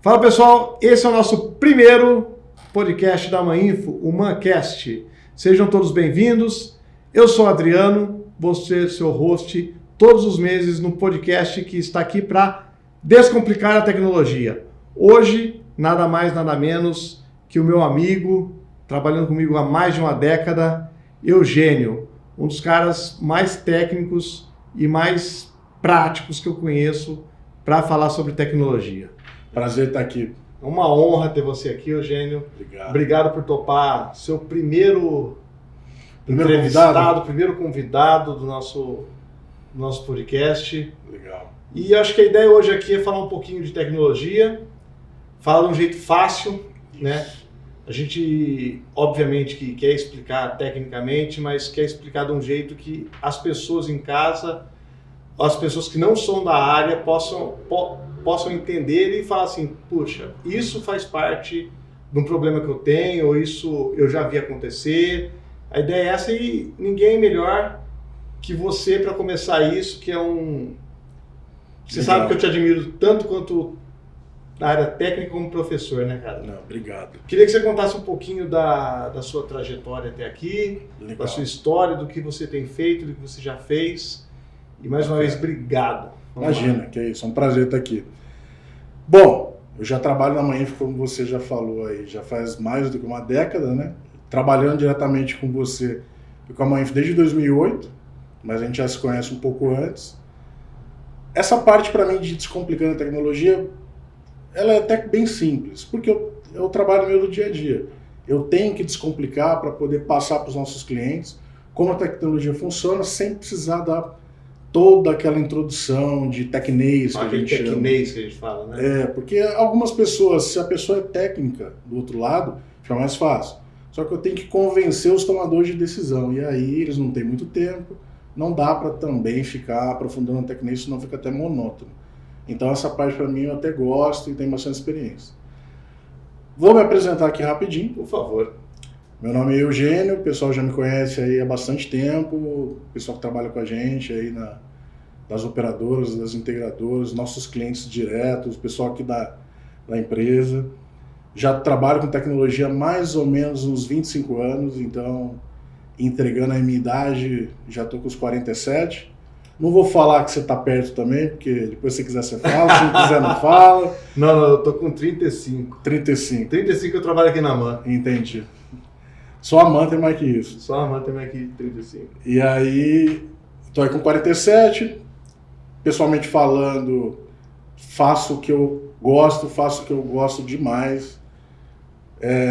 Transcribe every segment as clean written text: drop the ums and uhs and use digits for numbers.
Fala pessoal, esse é o nosso primeiro podcast da Maninfo, o Mancast. Sejam todos bem-vindos. Eu sou o Adriano, vou ser seu host todos os meses no podcast que está aqui para descomplicar a tecnologia. Hoje, nada mais, nada menos que o meu amigo, trabalhando comigo há mais de uma década, Eugênio, um dos caras mais técnicos e mais práticos que eu conheço para falar sobre tecnologia. Prazer estar aqui. É uma honra ter você aqui, Eugênio. Obrigado. Obrigado por topar seu primeiro convidado do nosso podcast. Legal. E acho que a ideia hoje aqui é falar um pouquinho de tecnologia, falar de um jeito fácil, né? A gente, obviamente, que quer explicar tecnicamente, mas quer explicar de um jeito que as pessoas em casa, as pessoas que não são da área, possam entender e falar assim, puxa, isso faz parte de um problema que eu tenho, ou isso eu já vi acontecer. A ideia é essa e ninguém é melhor que você para começar isso, que é um... Você Legal. sabe que eu te admiro tanto quanto na área técnica como professor, né, cara? Não, obrigado. Queria que você contasse um pouquinho da sua trajetória até aqui, Legal. da sua história, do que você tem feito, do que você já fez. E mais uma vez, obrigado. Vamos Imagina, lá. que é isso, é um prazer estar aqui. Bom, eu já trabalho na Maninfo, como você já falou aí, já faz mais do que uma década, né? Trabalhando diretamente com você e com a Maninfo desde 2008, mas a gente já se conhece um pouco antes. Essa parte, para mim, de descomplicando a tecnologia, ela é até bem simples, porque eu trabalho meu do dia a dia. Eu tenho que descomplicar para poder passar para os nossos clientes como a tecnologia funciona, sem precisar dar toda aquela introdução de tecnês que a gente chama. Tecnês que a gente fala, né? É, porque algumas pessoas, se a pessoa é técnica do outro lado, fica mais fácil. Só que eu tenho que convencer os tomadores de decisão, e aí eles não têm muito tempo, não dá para também ficar aprofundando a tecnês, senão fica até monótono. Então essa parte para mim eu até gosto e tenho bastante experiência. Vou me apresentar aqui rapidinho. Por favor. Meu nome é Eugênio, o pessoal já me conhece aí há bastante tempo, o pessoal que trabalha com a gente aí das operadoras, das integradoras, nossos clientes diretos, o pessoal aqui da empresa. Já trabalho com tecnologia há mais ou menos uns 25 anos, então entregando a minha idade, já estou com os 47. Não vou falar que você está perto também, porque depois se quiser você fala, se não quiser não fala. Não, eu tô com 35. 35. 35 eu trabalho aqui na MAN. Entendi. Só a MAN tem mais que isso. Só a MAN tem mais que 35. E aí, estou aí com 47, pessoalmente falando, faço o que eu gosto demais.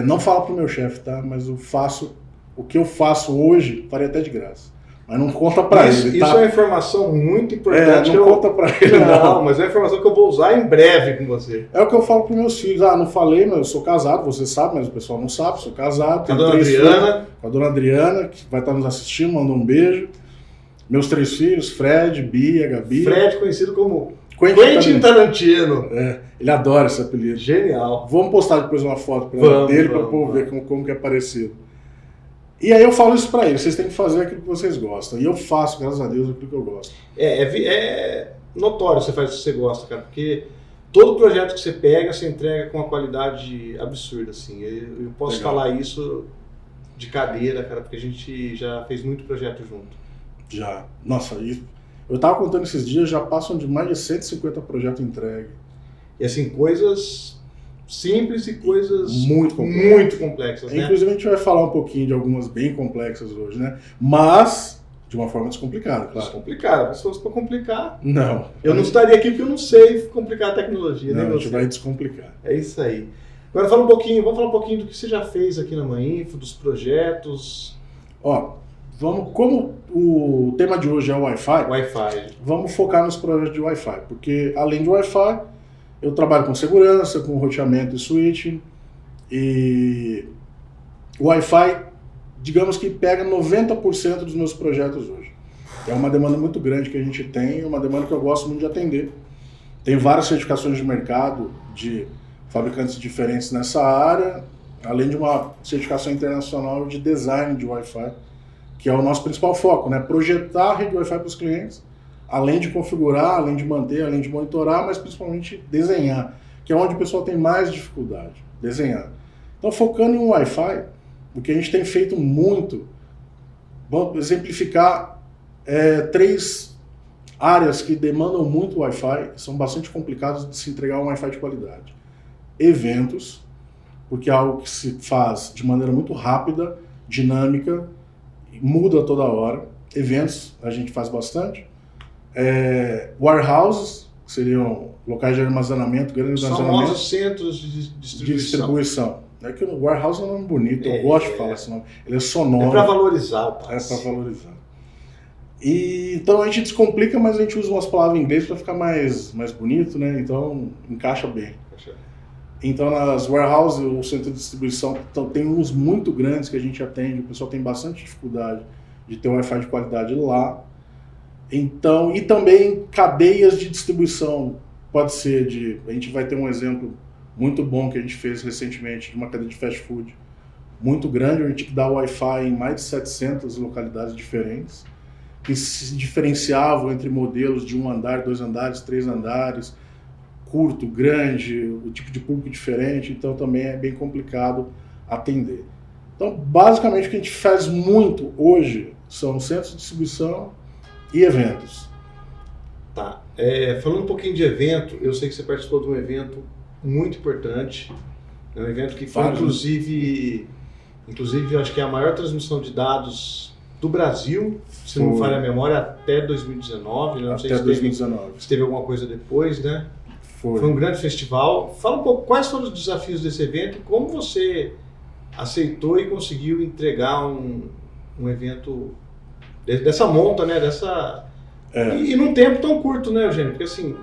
Não falo pro meu chefe, tá? Mas o que eu faço hoje, faria até de graça. Mas não conta pra ele, tá? Isso é uma informação muito importante. Não conta pra ele, não. Mas é uma informação que eu vou usar em breve com você. É o que eu falo pros meus filhos. Não falei, mas eu sou casado, você sabe, mas o pessoal não sabe, sou casado. Com a dona Adriana. Com a dona Adriana, que vai estar nos assistindo, mandou um beijo. Meus 3 filhos, Fred, Bia, Gabi. Fred, conhecido como Quentin Tarantino. Ele adora esse apelido. Genial. Vamos postar depois uma foto dele para o povo ver como que é parecido. E aí eu falo isso para eles, vocês têm que fazer aquilo que vocês gostam. E eu faço, graças a Deus, aquilo que eu gosto. É notório você faz o que você gosta, cara, porque todo projeto que você pega, você entrega com uma qualidade absurda, assim. Eu posso Legal. falar isso de cadeira, cara, porque a gente já fez muito projeto junto. Já. Nossa, eu tava contando esses dias, já passam de mais de 150 projetos entregues. E assim, coisas simples e coisas muito complexas, né? Inclusive a gente vai falar um pouquinho de algumas bem complexas hoje, né? Mas de uma forma descomplicada, claro. Descomplicada. Se fosse para complicar, Não. eu não estaria aqui porque eu não sei complicar a tecnologia, né? Não, a gente vai descomplicar. É isso aí. Agora vamos falar um pouquinho do que você já fez aqui na Maninfo, dos projetos. Como o tema de hoje é o Wi-Fi, vamos focar nos projetos de Wi-Fi, porque além de Wi-Fi, eu trabalho com segurança, com roteamento e switching, e o Wi-Fi, digamos que pega 90% dos meus projetos hoje. É uma demanda muito grande que a gente tem, uma demanda que eu gosto muito de atender. Tem várias certificações de mercado de fabricantes diferentes nessa área, além de uma certificação internacional de design de Wi-Fi, que é o nosso principal foco, né? Projetar a rede Wi-Fi para os clientes, além de configurar, além de manter, além de monitorar, mas principalmente desenhar. que é onde o pessoal tem mais dificuldade, desenhar. Então, focando em Wi-Fi, o que a gente tem feito muito, vamos exemplificar 3 áreas que demandam muito Wi-Fi, são bastante complicadas de se entregar um Wi-Fi de qualidade. Eventos, porque é algo que se faz de maneira muito rápida, dinâmica, muda toda hora. Eventos a gente faz bastante. Warehouses, que seriam locais de armazenamento, grandes armazenamentos. Famosos centros de distribuição. É que o warehouse é um nome bonito, eu gosto de falar esse nome. Ele é sonoro. É para valorizar o passe. É para valorizar. E, então a gente descomplica, mas a gente usa umas palavras em inglês para ficar mais bonito, né? Então encaixa bem. Então nas warehouses, o centro de distribuição, tem uns muito grandes que a gente atende, o pessoal tem bastante dificuldade de ter Wi-Fi de qualidade lá. Então, e também cadeias de distribuição, pode ser a gente vai ter um exemplo muito bom que a gente fez recentemente de uma cadeia de fast food muito grande, a gente dá Wi-Fi em mais de 700 localidades diferentes, que se diferenciavam entre modelos de 1 andar, 2 andares, 3 andares, curto, grande, o tipo de público diferente, então também é bem complicado atender. Então, basicamente, o que a gente faz muito hoje são centros de distribuição e eventos. Tá. Falando um pouquinho de evento, eu sei que você participou de um evento muito importante, é um evento que foi, inclusive, eu acho que é a maior transmissão de dados do Brasil, se não me falha a memória, até 2019, né? Não sei se teve alguma coisa depois, né? Foi um grande festival. Fala um pouco, quais foram os desafios desse evento e como você aceitou e conseguiu entregar um evento dessa monta, né? E num tempo tão curto, né, Eugênio? Porque assim,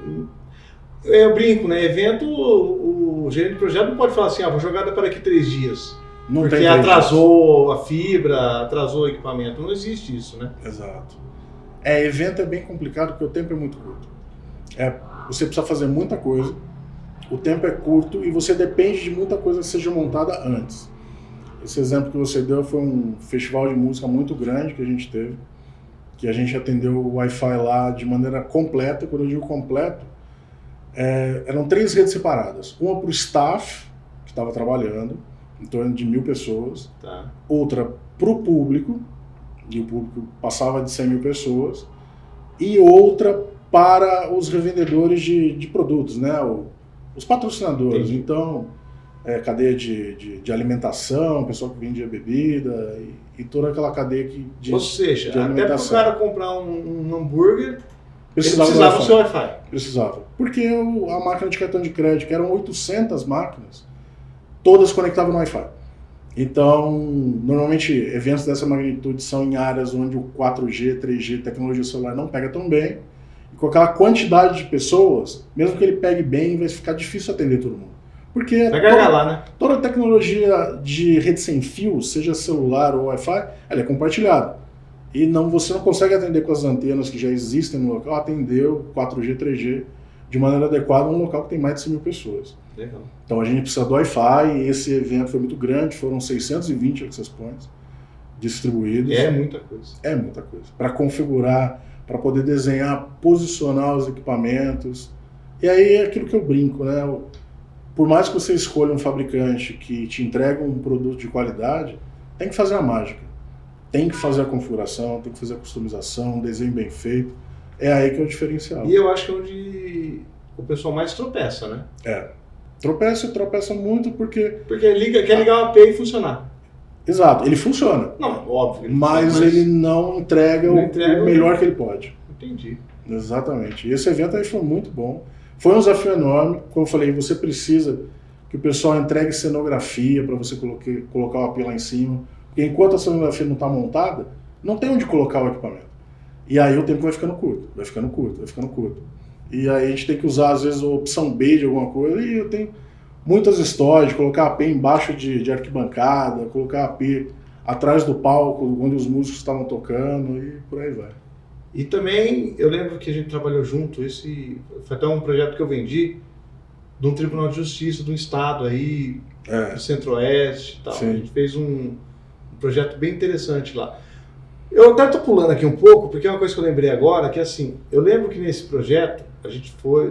eu brinco, né? Evento, o gerente de projeto não pode falar assim, vou jogar para daqui 3 dias. Não porque atrasou a fibra, atrasou o equipamento. Não existe isso, né? Exato. Evento é bem complicado porque o tempo é muito curto. Você precisa fazer muita coisa, o tempo é curto e você depende de muita coisa que seja montada antes. Esse exemplo que você deu foi um festival de música muito grande que a gente teve, que a gente atendeu o Wi-Fi lá de maneira completa. Quando eu digo completo, eram 3 redes separadas. Uma para o staff, que estava trabalhando, em torno de 1.000 pessoas. Tá. Outra para o público, e o público passava de 100.000 pessoas. E outra para os revendedores de produtos, né? Os patrocinadores. Entendi. Então, cadeia de alimentação, pessoal que vendia bebida e toda aquela cadeia Ou seja, até para o cara comprar um hambúrguer, precisava do seu Wi-Fi. Precisava. Porque a máquina de cartão de crédito, que eram 800 máquinas, todas conectavam no Wi-Fi. Então, normalmente, eventos dessa magnitude são em áreas onde o 4G, 3G, tecnologia celular não pega tão bem. E com aquela quantidade de pessoas, mesmo que ele pegue bem, vai ficar difícil atender todo mundo. Porque toda a tecnologia de rede sem fio, seja celular ou Wi-Fi, ela é compartilhada. E você não consegue atender com as antenas que já existem no local, atender o 4G, 3G de maneira adequada num local que tem mais de 100.000 pessoas. Legal. Então a gente precisa do Wi-Fi, e esse evento foi muito grande, foram 620 access points distribuídos. É muita coisa. É muita coisa. Para configurar, para poder desenhar, posicionar os equipamentos. E aí é aquilo que eu brinco, né? Por mais que você escolha um fabricante que te entregue um produto de qualidade, tem que fazer a mágica. Tem que fazer a configuração, tem que fazer a customização, um desenho bem feito. É aí que é o diferencial. E eu acho que é onde o pessoal mais tropeça, né? Tropeça muito porque quer ligar o API e funcionar. Exato, ele funciona. Não, óbvio. Mas ele não entrega o melhor que ele pode. Entendi. Exatamente. E esse evento aí foi muito bom. Foi um desafio enorme. Como eu falei, você precisa que o pessoal entregue cenografia para você colocar o API lá em cima. Porque enquanto a cenografia não está montada, não tem onde colocar o equipamento. E aí o tempo vai ficando curto. E aí a gente tem que usar, às vezes, a opção B de alguma coisa. E eu tenho muitas histórias de colocar a API embaixo de arquibancada, colocar a API atrás do palco, onde os músicos estavam tocando, e por aí vai. E também, eu lembro que a gente trabalhou junto, esse foi até um projeto que eu vendi, de um Tribunal de Justiça, de um estado aí, do Centro-Oeste e tal. Sim. A gente fez um projeto bem interessante lá. Eu até estou pulando aqui um pouco, porque é uma coisa que eu lembrei agora, que assim, eu lembro que nesse projeto,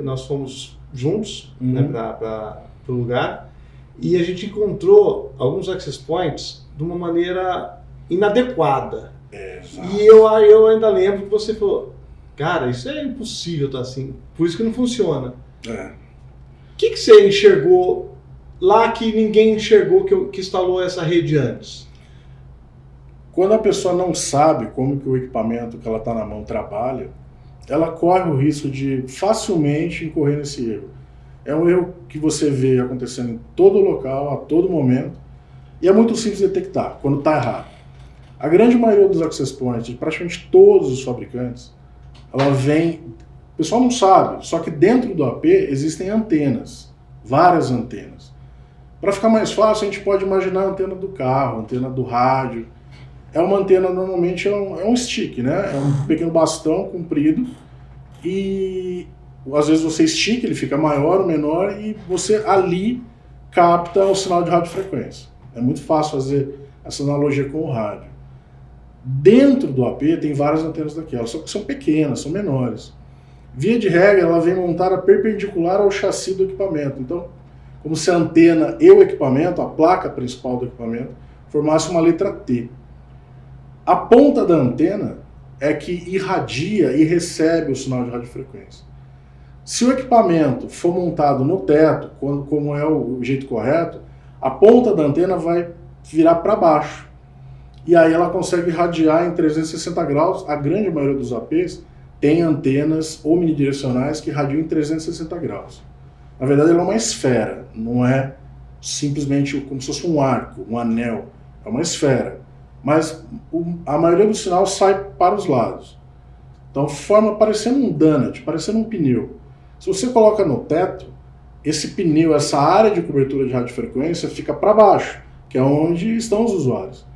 nós fomos juntos, né, para o lugar, e a gente encontrou alguns access points de uma maneira inadequada. E eu ainda lembro que você falou, cara, isso é impossível estar assim, por isso que não funciona. O que você enxergou lá que ninguém enxergou que instalou essa rede antes? Quando a pessoa não sabe como que o equipamento que ela está na mão trabalha, ela corre o risco de facilmente incorrer nesse erro. É um erro que você vê acontecendo em todo local, a todo momento, e é muito simples de detectar quando está errado. A grande maioria dos access points, de praticamente todos os fabricantes, ela vem... O pessoal não sabe, só que dentro do AP existem antenas, várias antenas. Para ficar mais fácil, a gente pode imaginar a antena do carro, a antena do rádio. É uma antena, normalmente é um stick, né? É um pequeno bastão comprido e às vezes você estica, ele fica maior ou menor e você ali capta o sinal de radiofrequência. É muito fácil fazer essa analogia com o rádio. Dentro do AP tem várias antenas daquelas, só que são pequenas, são menores. Via de regra, ela vem montada perpendicular ao chassi do equipamento. Então, como se a antena e o equipamento, a placa principal do equipamento, formasse uma letra T. A ponta da antena é que irradia e recebe o sinal de radiofrequência. Se o equipamento for montado no teto, como é o jeito correto, a ponta da antena vai virar para baixo. E aí ela consegue irradiar em 360 graus. A grande maioria dos APs tem antenas omnidirecionais que irradiam em 360 graus. Na verdade, ela é uma esfera, não é simplesmente como se fosse um arco, um anel. É uma esfera. Mas a maioria do sinal sai para os lados. Então forma parecendo um donut, parecendo um pneu. Se você coloca no teto, esse pneu, essa área de cobertura de radiofrequência fica para baixo, que é onde estão os usuários.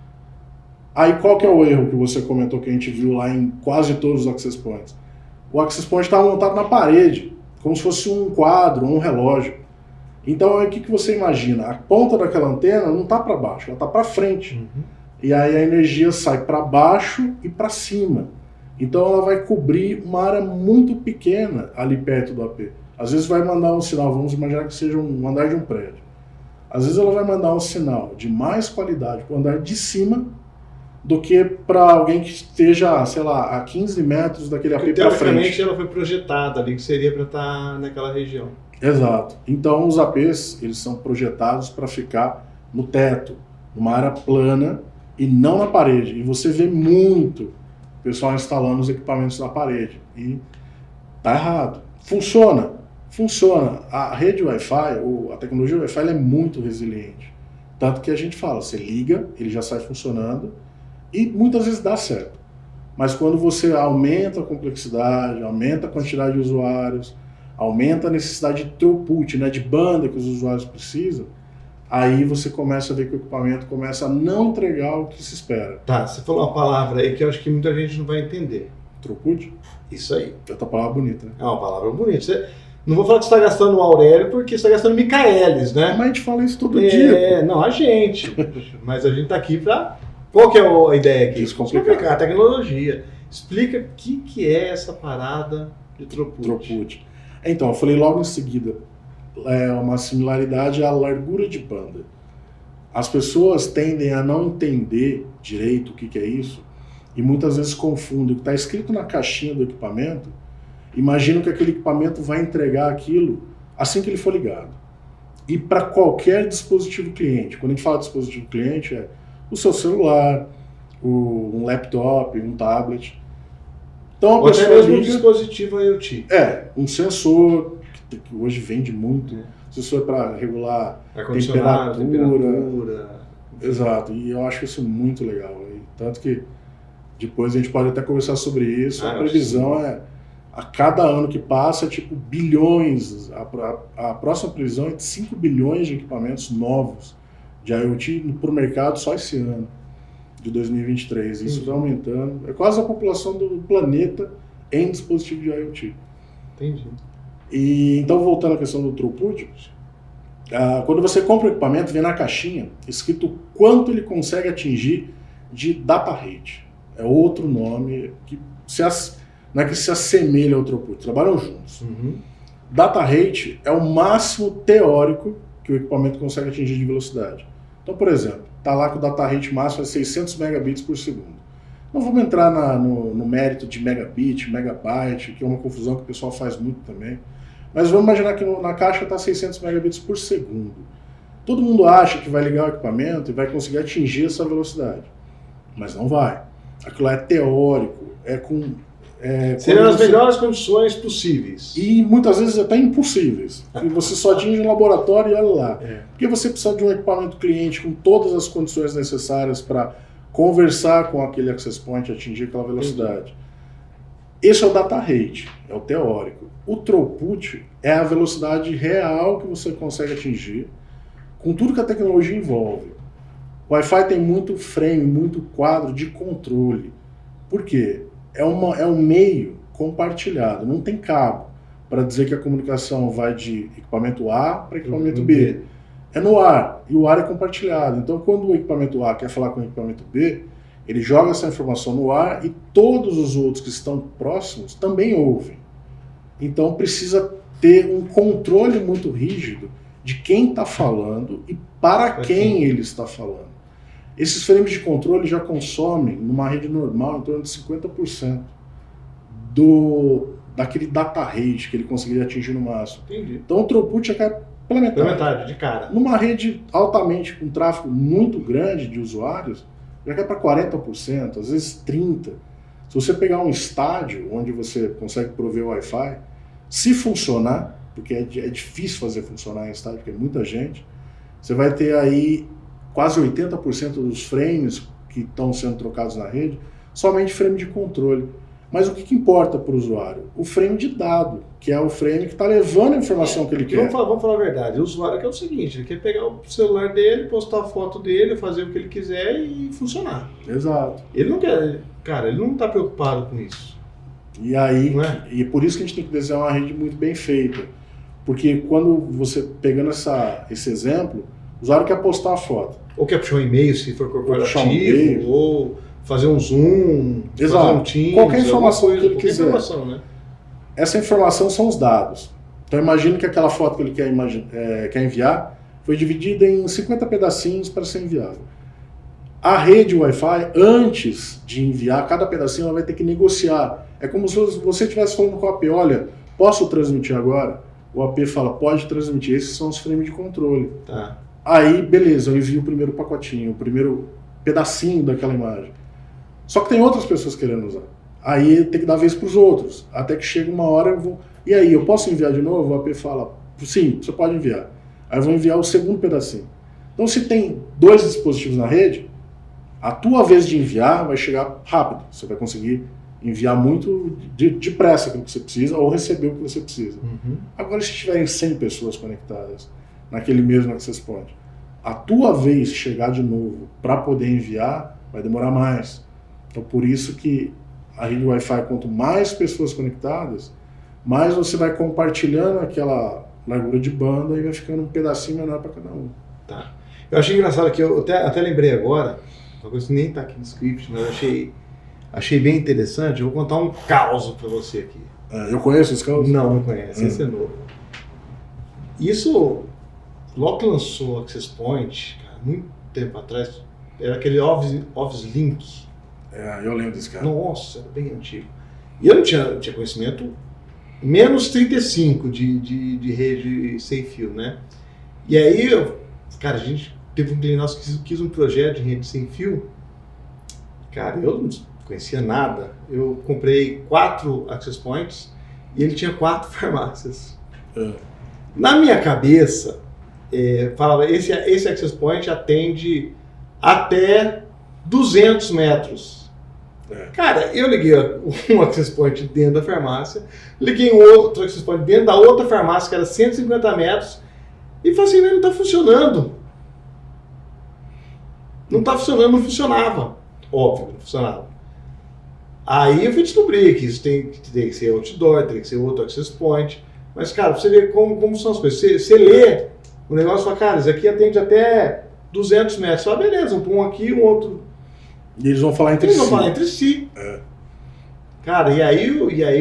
Aí qual que é o erro que você comentou que a gente viu lá em quase todos os access points? O access point estava montado na parede, como se fosse um quadro, um relógio. Então o que você imagina? A ponta daquela antena não está para baixo, ela está para frente. E aí a energia sai para baixo e para cima. Então ela vai cobrir uma área muito pequena ali perto do AP. Às vezes vai mandar um sinal, vamos imaginar que seja um andar de um prédio. Às vezes ela vai mandar um sinal de mais qualidade para o andar de cima do que para alguém que esteja, sei lá, a 15 metros daquele AP para frente. Teoricamente ela foi projetada ali, que seria para estar naquela região. Exato. Então os APs, eles são projetados para ficar no teto, numa área plana, e não na parede. E você vê muito o pessoal instalando os equipamentos na parede. E tá errado. Funciona. Funciona. A rede Wi-Fi, a tecnologia Wi-Fi, ela é muito resiliente. Tanto que a gente fala, você liga, ele já sai funcionando e muitas vezes dá certo. Mas quando você aumenta a complexidade, aumenta a quantidade de usuários, aumenta a necessidade de throughput, né, de banda que os usuários precisam, aí você começa a ver que o equipamento começa a não entregar o que se espera. Tá, você falou uma palavra aí que eu acho que muita gente não vai entender. Throughput? Isso aí. É outra palavra bonita, né? É uma palavra bonita. Não vou falar que você está gastando o Aurélio, porque você está gastando Michaelis, né? Mas a gente fala isso todo dia. Não, a gente. Mas a gente está aqui para... Qual que é a ideia aqui? Explicar a tecnologia. Explica o que é essa parada de throughput. Então, eu falei logo em seguida, é uma similaridade à largura de banda. As pessoas tendem a não entender direito o que é isso e muitas vezes confundem o que está escrito na caixinha do equipamento, imaginam que aquele equipamento vai entregar aquilo assim que ele for ligado. E para qualquer dispositivo cliente, quando a gente fala de dispositivo cliente, é o seu celular, um laptop, um tablet. Então a pessoa mesmo liga, um dispositivo IoT. Um sensor, que hoje vende muito, sensor para regular temperatura. Exato, e eu acho isso muito legal. E tanto que depois a gente pode até conversar sobre isso. A previsão é, a cada ano que passa, tipo bilhões, a próxima previsão é de 5 bilhões de equipamentos novos de IoT para o mercado só esse ano, de 2023. Isso vai aumentando. É quase a população do planeta em dispositivo de IoT. Entendi. E então, voltando à questão do throughput, quando você compra o equipamento, vem na caixinha escrito quanto ele consegue atingir de data rate. É outro nome que não é que se assemelha ao throughput, trabalham juntos. Data rate é o máximo teórico que o equipamento consegue atingir de velocidade. Então, por exemplo, está lá que o data rate máximo é 600 megabits por segundo. Não vamos entrar no mérito de megabit, megabyte, que é uma confusão que o pessoal faz muito também. Mas vamos imaginar que na caixa está 600 megabits por segundo. Todo mundo acha que vai ligar o equipamento e vai conseguir atingir essa velocidade. Mas não vai. Aquilo é teórico, seriam as melhores condições possíveis. E muitas vezes até impossíveis. E você só atinge no laboratório e olha lá. Porque você precisa de um equipamento cliente com todas as condições necessárias para conversar com aquele access point e atingir aquela velocidade. Esse é o data rate, é o teórico. O throughput é a velocidade real que você consegue atingir com tudo que a tecnologia envolve. O Wi-Fi tem muito frame, muito quadro de controle. Por quê? É um meio compartilhado, não tem cabo para dizer que a comunicação vai de equipamento A para equipamento B. É no ar, e o ar é compartilhado. Então, quando o equipamento A quer falar com o equipamento B, ele joga essa informação no ar e todos os outros que estão próximos também ouvem. Então, precisa ter um controle muito rígido de quem está falando e para quem ele está falando. Esses frames de controle já consomem, numa rede normal, em torno de 50% daquele data rate que ele conseguiria atingir no máximo. Entendi. Então o throughput já cai pela metade. Pela metade, de cara. Numa rede altamente, com tráfego muito grande de usuários, já cai para 40%, às vezes 30%. Se você pegar um estádio onde você consegue prover o Wi-Fi, se funcionar, porque é difícil fazer funcionar em estádio, porque é muita gente, você vai ter aí quase 80% dos frames que estão sendo trocados na rede, somente frame de controle. Mas o que importa para o usuário? O frame de dado, que é o frame que está levando a informação que ele quer. Vamos falar a verdade, o usuário quer o seguinte, ele quer pegar o celular dele, postar a foto dele, fazer o que ele quiser e funcionar. Exato. Ele não quer, cara, ele não está preocupado com isso. E aí, e por isso que a gente tem que desenhar uma rede muito bem feita. Porque quando você, pegando esse exemplo, o usuário quer postar a foto. Ou quer puxar um e-mail se for corporativo, ou fazer um Zoom, exato, fazer um Teams, qualquer informação que ele quiser. Informação, né? Essa informação são os dados. Então imagine que aquela foto que ele quer enviar foi dividida em 50 pedacinhos para ser enviado. A rede Wi-Fi, antes de enviar cada pedacinho, ela vai ter que negociar. É como se você estivesse falando com o AP, olha, posso transmitir agora? O AP fala, pode transmitir, esses são os frames de controle. Tá. Aí, beleza, eu envio o primeiro pacotinho, o primeiro pedacinho daquela imagem. Só que tem outras pessoas querendo usar. Aí tem que dar vez para os outros. Até que chega uma hora, e aí, eu posso enviar de novo? O AP fala, sim, você pode enviar. Aí eu vou enviar o segundo pedacinho. Então, se tem 2 dispositivos na rede, a tua vez de enviar vai chegar rápido. Você vai conseguir enviar muito depressa aquilo que você precisa ou receber o que você precisa. Uhum. Agora, se tiverem 100 pessoas conectadas naquele mesmo access point, a tua vez chegar de novo para poder enviar vai demorar mais. Então, por isso que a rede Wi-Fi, quanto mais pessoas conectadas, mais você vai compartilhando aquela largura de banda e vai ficando um pedacinho menor para cada um. Tá. Eu achei engraçado que eu até lembrei agora, uma coisa que nem está aqui no script, mas eu achei bem interessante. Eu vou contar um caos para você aqui. Eu conheço esse caos? Não conhece, esse é novo. Isso, logo que lançou o Access Point, cara, muito tempo atrás, era aquele Office Link. Eu lembro desse cara. Nossa, era bem antigo. E eu não tinha conhecimento, menos 35 de rede sem fio, né? E aí, cara, a gente teve um cliente nosso que quis um projeto de rede sem fio. Cara, eu não conhecia nada. Eu comprei 4 access points e ele tinha 4 farmácias. Na minha cabeça, falava, esse access point atende até 200 metros. Cara, eu liguei um access point dentro da farmácia, liguei um outro access point dentro da outra farmácia, que era 150 metros, e falei assim, não está funcionando. Não está funcionando, não funcionava. Óbvio, não funcionava. Aí eu fui descobrir que isso tem que ser outdoor, tem que ser outro access point. Mas, cara, você vê como são as coisas. Você lê o negócio e fala, cara, isso aqui atende até 200 metros. Você fala, beleza, um aqui, um outro. E eles vão falar entre si. Eles vão falar entre si. Cara, e aí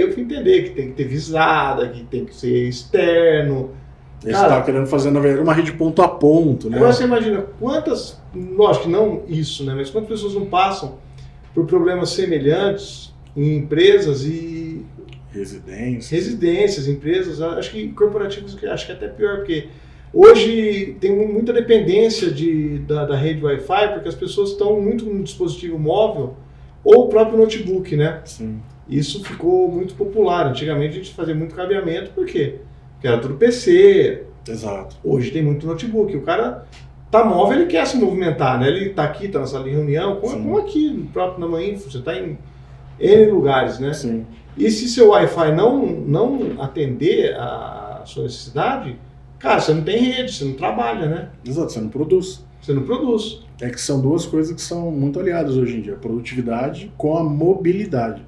eu fui entender que tem que ter visada, que tem que ser externo. Eles estavam querendo fazer, na verdade, uma rede ponto a ponto, né? Agora você imagina quantas, lógico que não isso, né? Mas quantas pessoas não passam por problemas semelhantes em empresas e... Residências, empresas, acho que corporativos, acho que é até pior, porque hoje tem muita dependência da rede Wi-Fi, porque as pessoas estão muito no dispositivo móvel ou o próprio notebook, né? Sim. Isso ficou muito popular. Antigamente a gente fazia muito cabeamento, por quê? Porque era tudo PC. Exato. Hoje tem muito notebook. O cara tá móvel, ele quer se movimentar, né? Ele tá aqui, tá na sala de reunião, como aqui, no próprio na manhã, você tá em N lugares, né? Sim. E se seu Wi-Fi não atender a sua necessidade, cara, você não tem rede, você não trabalha, né? Exato, você não produz. Você não produz. É que são duas coisas que são muito aliadas hoje em dia, a produtividade com a mobilidade.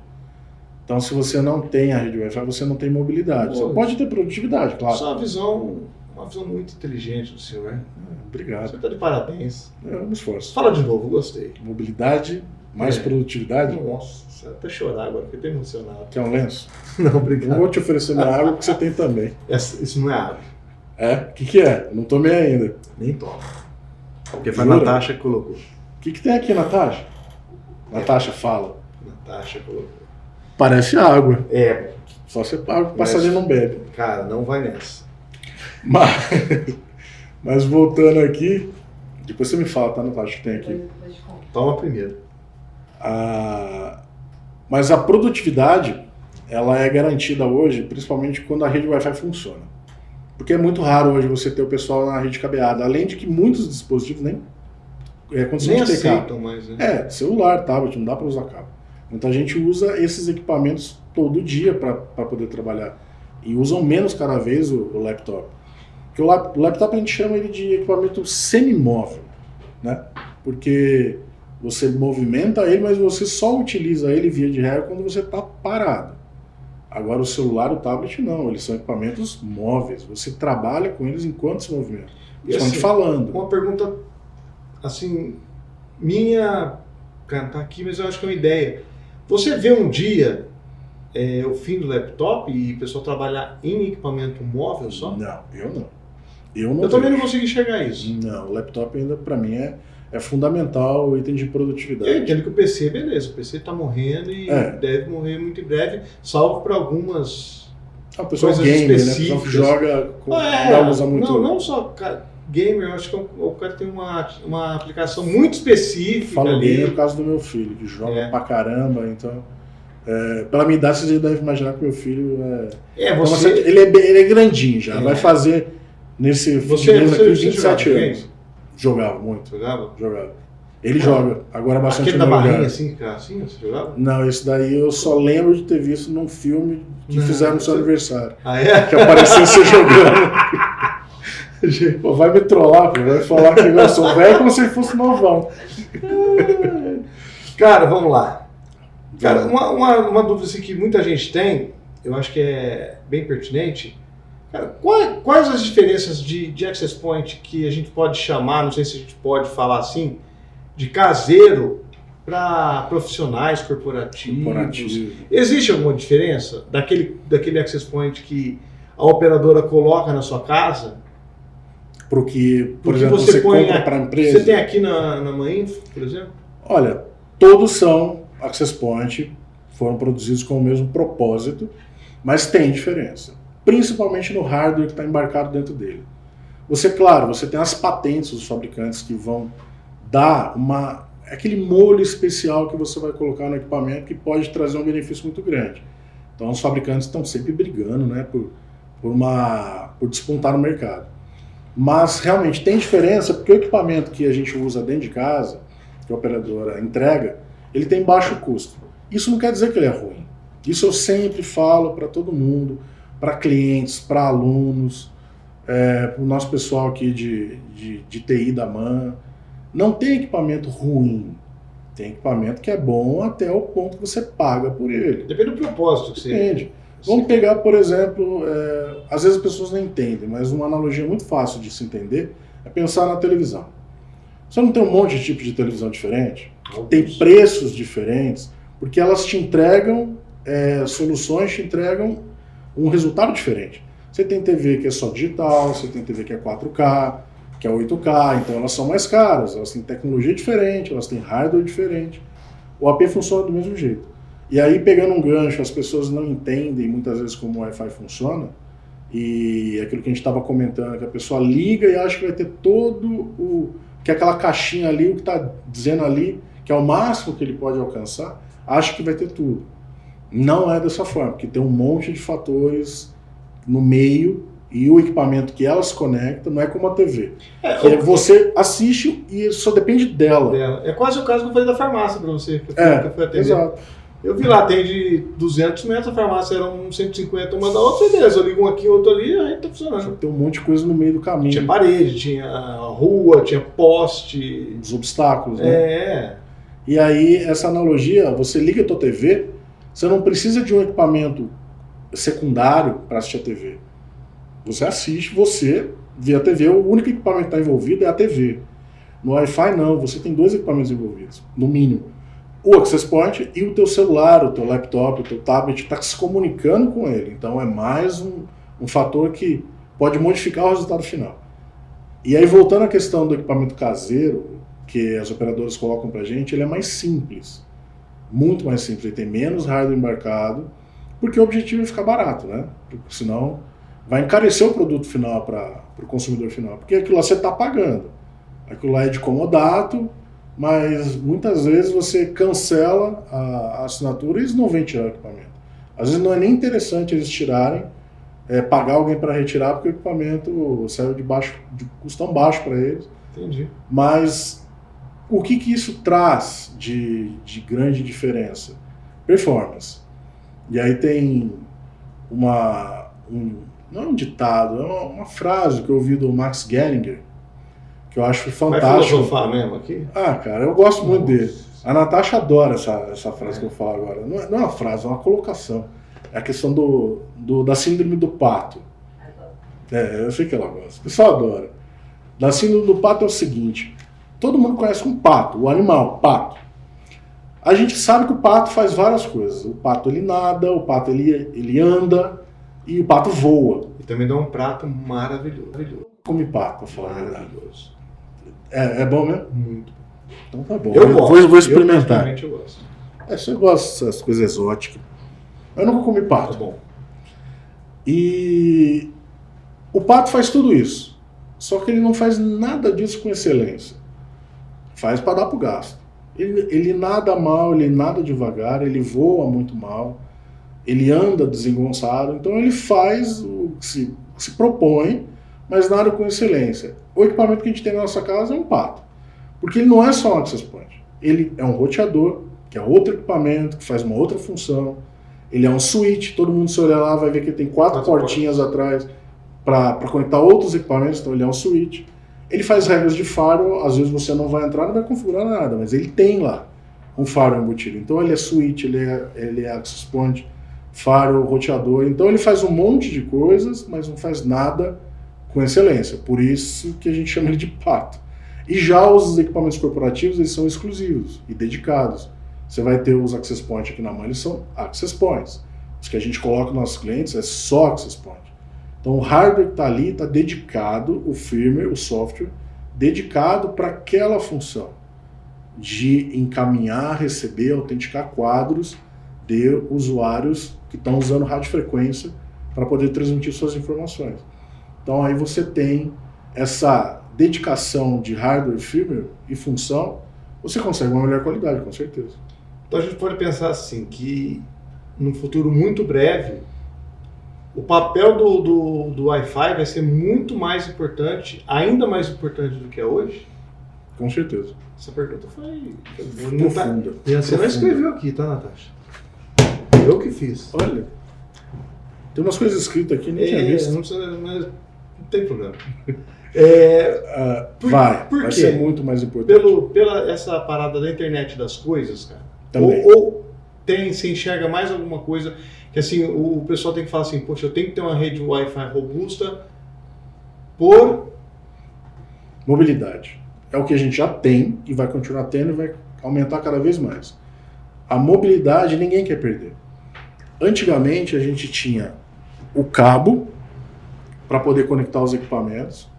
Então, se você não tem a rede Wi-Fi, você não tem mobilidade. Você pode ter produtividade, claro. Só uma visão muito inteligente do senhor, né? Obrigado. Você está de parabéns. Eu me esforço. Fala de novo, gostei. Mobilidade, mais produtividade. Nossa, você vai até chorar agora, porque eu tô emocionado. Quer um lenço? Não, obrigado. Não vou te oferecer minha água, porque você tem também. Isso não é água. É? O que é? Eu não tomei ainda. Nem toma. Porque foi a Natasha que colocou. O que tem aqui, Natasha? Natasha, fala. Natasha colocou. Parece água. É. Só você paga, o passarinho não bebe. Cara, não vai nessa. Mas voltando aqui, depois você me fala, tá, Natasha, o que tem aqui? Toma primeiro. Mas a produtividade, ela é garantida hoje, principalmente quando a rede Wi-Fi funciona. Porque é muito raro hoje você ter o pessoal na rede cabeada. Além de que muitos dispositivos nem nem aceitam mais, né? Celular, tablet, não dá para usar cabo. Muita gente usa esses equipamentos todo dia para poder trabalhar. E usam menos cada vez o laptop. Porque o laptop a gente chama ele de equipamento semimóvel, né? Porque você movimenta ele, mas você só utiliza ele via de regra quando você está parado. Agora o celular, o tablet não, eles são equipamentos móveis. Você trabalha com eles enquanto se movimenta. Principalmente falando. Uma pergunta, assim, minha... Cara, tá aqui, mas eu acho que é uma ideia. Você vê um dia o fim do laptop e o pessoal trabalhar em equipamento móvel só? Não, eu não. Eu também não consegui enxergar isso. Não, o laptop ainda para mim é fundamental o item de produtividade. Eu entendo que o PC, beleza, o PC está morrendo e deve morrer muito em breve, salvo para algumas coisas gamer, específicas. Né? Que joga com jogos muito... Não só gamer, eu acho que o cara tem uma aplicação muito específica. Falo gamer por causa do meu filho, que joga pra caramba, então... pela minha idade, você já deve imaginar que meu filho ele é grandinho já, vai fazer nesse mês aqui 27 anos. Jogava muito. Jogava. Ele joga, agora bastante. Aquele da barrinha assim, você jogava? Não, esse daí eu só lembro de ter visto num filme que fizeram no seu aniversário. Ah, é? Que apareceu você jogando. Pô, vai me trollar, pô, vai falar que eu sou velho como se fosse novão. Cara, vamos lá. Cara, uma dúvida assim, que muita gente tem, eu acho que é bem pertinente. Cara, quais as diferenças de access point que a gente pode chamar, não sei se a gente pode falar assim, de caseiro para profissionais corporativos? Existe alguma diferença daquele access point que a operadora coloca na sua casa? Porque, por exemplo, você compra para a empresa. Você tem aqui na Mainfo, por exemplo? Olha, todos são access point, foram produzidos com o mesmo propósito, mas tem diferença. Principalmente no hardware que está embarcado dentro dele. Você tem as patentes dos fabricantes que vão dar aquele molho especial que você vai colocar no equipamento que pode trazer um benefício muito grande. Então os fabricantes estão sempre brigando, né, por despontar no mercado. Mas realmente tem diferença porque o equipamento que a gente usa dentro de casa, que a operadora entrega, ele tem baixo custo. Isso não quer dizer que ele é ruim. Isso eu sempre falo para todo mundo, para clientes, para alunos, para o nosso pessoal aqui de TI da MAN. Não tem equipamento ruim, tem equipamento que é bom até o ponto que você paga por ele. Depende do propósito que você... Depende. Vamos pegar, por exemplo, às vezes as pessoas não entendem, mas uma analogia muito fácil de se entender é pensar na televisão. Você não tem um monte de tipo de televisão diferente? Tem preços diferentes, porque elas te entregam soluções te entregam um resultado diferente. Você tem TV que é só digital, você tem TV que é 4K, que é 8K, então elas são mais caras, elas têm tecnologia diferente, elas têm hardware diferente. O AP funciona do mesmo jeito. E aí, pegando um gancho, as pessoas não entendem muitas vezes como o Wi-Fi funciona, e aquilo que a gente estava comentando, que a pessoa liga e acha que vai ter que aquela caixinha ali, o que está dizendo ali, que é o máximo que ele pode alcançar, acha que vai ter tudo. Não é dessa forma, porque tem um monte de fatores no meio e o equipamento que ela se conecta não é como a TV. Você assiste e só depende dela. É quase o caso que eu falei da farmácia para você. Que eu fui atender. Exato. Eu vi lá, tem de 200 metros, a farmácia era 150 uma da outra, beleza, eu ligo um aqui, outro ali, aí tá funcionando. Tem um monte de coisa no meio do caminho. Tinha parede, tinha rua, tinha poste. Os obstáculos, né? E aí, essa analogia, você liga a tua TV, você não precisa de um equipamento secundário para assistir a TV. Você assiste, via a TV, o único equipamento que está envolvido é a TV. No Wi-Fi não, você tem 2 equipamentos envolvidos, no mínimo. O Access Point e o teu celular, o teu laptop, o teu tablet está se comunicando com ele. Então é mais um fator que pode modificar o resultado final. E aí, voltando à questão do equipamento caseiro, que as operadoras colocam para a gente, ele é mais simples. Muito mais simples. Ele tem menos hardware embarcado, porque o objetivo é ficar barato, né? Porque senão vai encarecer o produto final para o consumidor final. Porque aquilo lá você está pagando. Aquilo lá é de comodato, mas muitas vezes você cancela a assinatura e eles não vêm tirar o equipamento. Às vezes não é nem interessante eles tirarem, pagar alguém para retirar, porque o equipamento serve de custo baixo para eles. Entendi. Mas o que isso traz de grande diferença? Performance. E aí tem não é um ditado, é uma frase que eu ouvi do Max Gehringer, que eu acho fantástico. Vai filosofar mesmo aqui? Cara, eu gosto muito dele. A Natasha adora essa frase que eu falo agora. Não é uma frase, é uma colocação. É a questão da síndrome do pato. Eu sei que ela gosta. O pessoal adora. Da síndrome do pato é o seguinte: todo mundo conhece um pato, o animal, pato. A gente sabe que o pato faz várias coisas. O pato ele nada, o pato ele anda e o pato voa. E também dá um prato maravilhoso. Come pato, pra falar a verdade. É bom mesmo? Muito. Então tá bom. Eu vou experimentar. Eu gosto. Você gosta dessas coisas exóticas. Eu nunca comi pato. Tá bom. E o pato faz tudo isso. Só que ele não faz nada disso com excelência. Faz para dar pro gasto. Ele nada mal, ele nada devagar, ele voa muito mal, ele anda desengonçado, então ele faz o que se propõe, mas nada com excelência. O equipamento que a gente tem na nossa casa é um pato, porque ele não é só um access point, ele é um roteador, que é outro equipamento, que faz uma outra função, ele é um switch, todo mundo se olhar lá vai ver que ele tem 4 portinhas atrás para conectar outros equipamentos, então ele é um switch. Ele faz regras de faro, às vezes você não vai entrar, não vai configurar nada, mas ele tem lá um faro embutido. Então ele é switch, ele é access point, faro, roteador. Então ele faz um monte de coisas, mas não faz nada com excelência. Por isso que a gente chama ele de pato. E já os equipamentos corporativos, eles são exclusivos e dedicados. Você vai ter os access points aqui na mão, eles são access points. Os que a gente coloca nos nossos clientes é só access point. Então o hardware que está ali está dedicado, o firmware, o software, dedicado para aquela função de encaminhar, receber, autenticar quadros de usuários que estão usando radiofrequência para poder transmitir suas informações. Então aí você tem essa dedicação de hardware, firmware e função, você consegue uma melhor qualidade, com certeza. Então a gente pode pensar assim, que no futuro muito breve, o papel do Wi-Fi vai ser muito mais importante, ainda mais importante do que é hoje? Com certeza. Essa pergunta foi profunda. E você não escreveu aqui, tá, Natasha? Eu que fiz. Olha, tem umas coisas escritas aqui, nem tinha visto. Mas não tem problema. Vai ser muito mais importante. Pela essa parada da internet das coisas, cara. Também. Ou se enxerga mais alguma coisa que assim, o pessoal tem que falar assim, poxa, eu tenho que ter uma rede Wi-Fi robusta por mobilidade. É o que a gente já tem e vai continuar tendo e vai aumentar cada vez mais. A mobilidade ninguém quer perder. Antigamente a gente tinha o cabo para poder conectar os equipamentos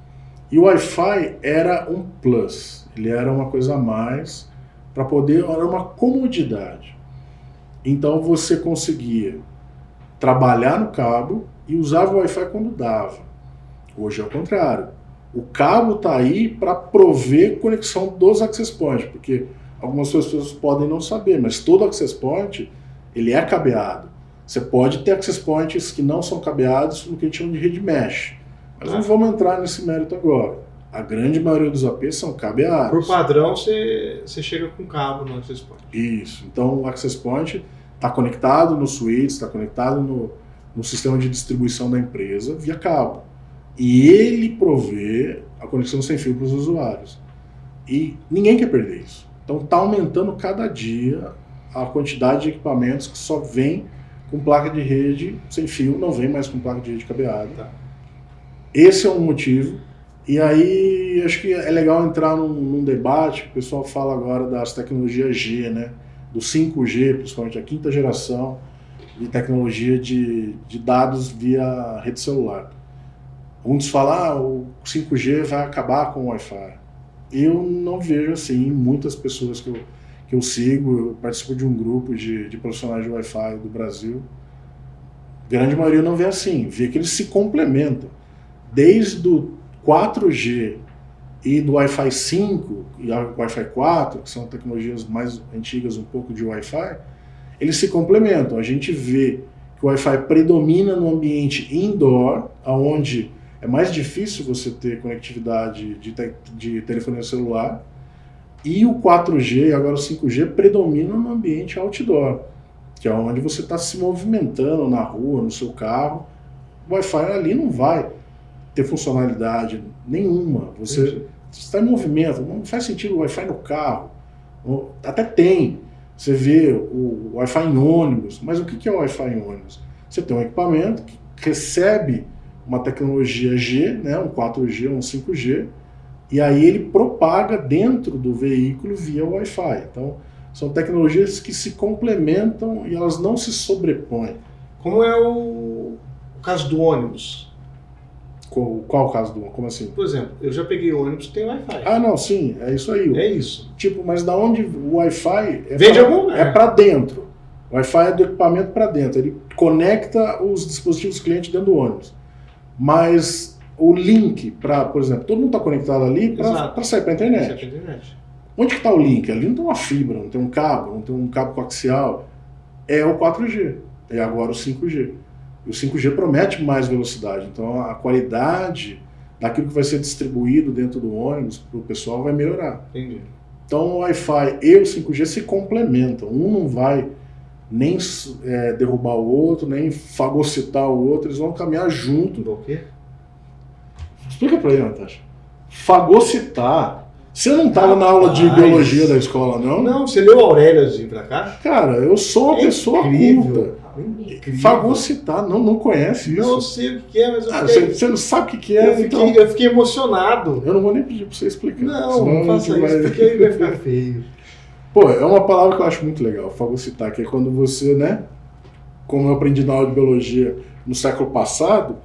e o Wi-Fi era um plus, ele era uma coisa a mais para poder, era uma comodidade. Então você conseguia trabalhar no cabo e usava o Wi-Fi quando dava. Hoje é o contrário. O cabo está aí para prover conexão dos access points, porque algumas pessoas podem não saber, mas todo access point ele é cabeado. Você pode ter access points que não são cabeados no que a gente chama de rede mesh. Mas não vamos entrar nesse mérito agora. A grande maioria dos APs são cabeados. Por padrão, você chega com cabo no access point. Isso. Então o access point está conectado no switch, está conectado no sistema de distribuição da empresa via cabo. E ele provê a conexão sem fio para os usuários. E ninguém quer perder isso. Então está aumentando cada dia a quantidade de equipamentos que só vem com placa de rede sem fio, não vem mais com placa de rede cabeada. Tá. Esse é um motivo. E aí acho que é legal entrar num debate. O pessoal fala agora das tecnologias G, né? Do 5G, principalmente a 5ª geração de tecnologia de dados via rede celular. Muitos falam, o 5G vai acabar com o Wi-Fi. Eu não vejo assim. Muitas pessoas que eu sigo, eu participo de um grupo de profissionais de Wi-Fi do Brasil. A grande maioria não vê assim, vê que eles se complementam. Desde o 4G e do Wi-Fi 5 e o Wi-Fi 4, que são tecnologias mais antigas um pouco de Wi-Fi, eles se complementam. A gente vê que o Wi-Fi predomina no ambiente indoor, onde é mais difícil você ter conectividade de telefonia celular, e o 4G e agora o 5G predominam no ambiente outdoor, que é onde você está se movimentando na rua, no seu carro. O Wi-Fi ali não vai ter funcionalidade nenhuma. Você está em movimento, não faz sentido o Wi-Fi no carro. Até tem. Você vê o Wi-Fi em ônibus, mas o que é o Wi-Fi em ônibus? Você tem um equipamento que recebe uma tecnologia G, né, um 4G, um 5G, e aí ele propaga dentro do veículo via Wi-Fi. Então, são tecnologias que se complementam e elas não se sobrepõem. Como é o caso do ônibus? Qual o caso do ônibus? Como assim? Por exemplo, eu já peguei ônibus que tem Wi-Fi. Ah, não, sim, é isso aí. É isso. Tipo, mas da onde o Wi-Fi vem de algum lugar. É para dentro. O Wi-Fi é do equipamento para dentro. Ele conecta os dispositivos clientes dentro do ônibus. Mas o link para, por exemplo, todo mundo está conectado ali para sair para a internet. Onde que está o link? Ali não tem uma fibra, não tem um cabo, não tem um cabo coaxial. É o 4G, é agora o 5G. E o 5G promete mais velocidade, então a qualidade daquilo que vai ser distribuído dentro do ônibus para o pessoal vai melhorar. Entendi. Então o Wi-Fi e o 5G se complementam, um não vai nem derrubar o outro, nem fagocitar o outro, eles vão caminhar junto. Do quê? Explica pra ele, Natasha. Fagocitar. Você não estava na aula de biologia da escola, não? Não, você leu Aurelius vir pra cá? Cara, eu sou uma pessoa culta. Incrível. Fagocitar, não conhece isso? Não sei o que é, mas eu fiquei... Você não sabe o que é, eu fiquei emocionado. Eu não vou nem pedir pra você explicar. Não faça isso, porque aí vai ficar feio. Pô, é uma palavra que eu acho muito legal, fagocitar, que é quando você, né, como eu aprendi na aula de biologia no século passado,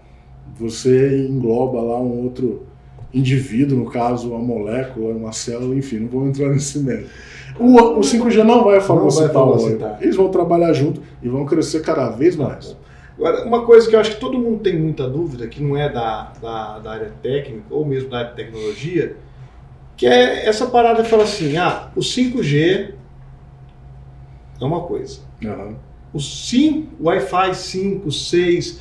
você engloba lá um outro indivíduo, no caso, uma molécula, uma célula, enfim, não vou entrar nesse mérito. O 5G não vai fagocitar o óleo. Eles vão trabalhar junto e vão crescer cada vez mais. Agora, uma coisa que eu acho que todo mundo tem muita dúvida, que não é da área técnica, ou mesmo da área de tecnologia, que é essa parada de falar assim, o 5G é uma coisa. Uhum. O Wi-Fi 5, 6,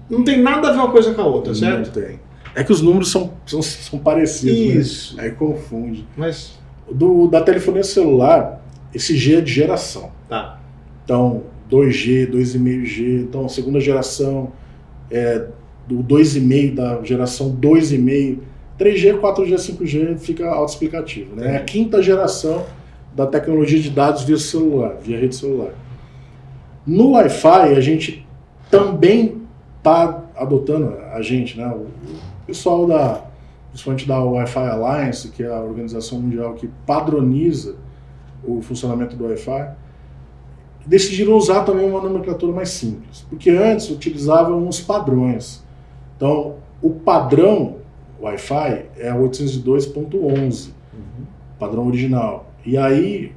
não tem nada a ver uma coisa com a outra, certo? Não tem. É que os números são parecidos, isso, né? Aí confunde. Mas... Da telefonia celular, esse G é de geração. Tá. Então, 2G, 2,5G, então a segunda geração, do 2,5 da geração 2,5, 3G, 4G, 5G fica autoexplicativo, né? É a quinta geração da tecnologia de dados via celular, via rede celular. No Wi-Fi, a gente também está adotando, né? O pessoal principalmente da Wi-Fi Alliance, que é a organização mundial que padroniza o funcionamento do Wi-Fi, decidiram usar também uma nomenclatura mais simples, porque antes utilizavam uns padrões. Então, o padrão Wi-Fi é 802.11, padrão original. E aí,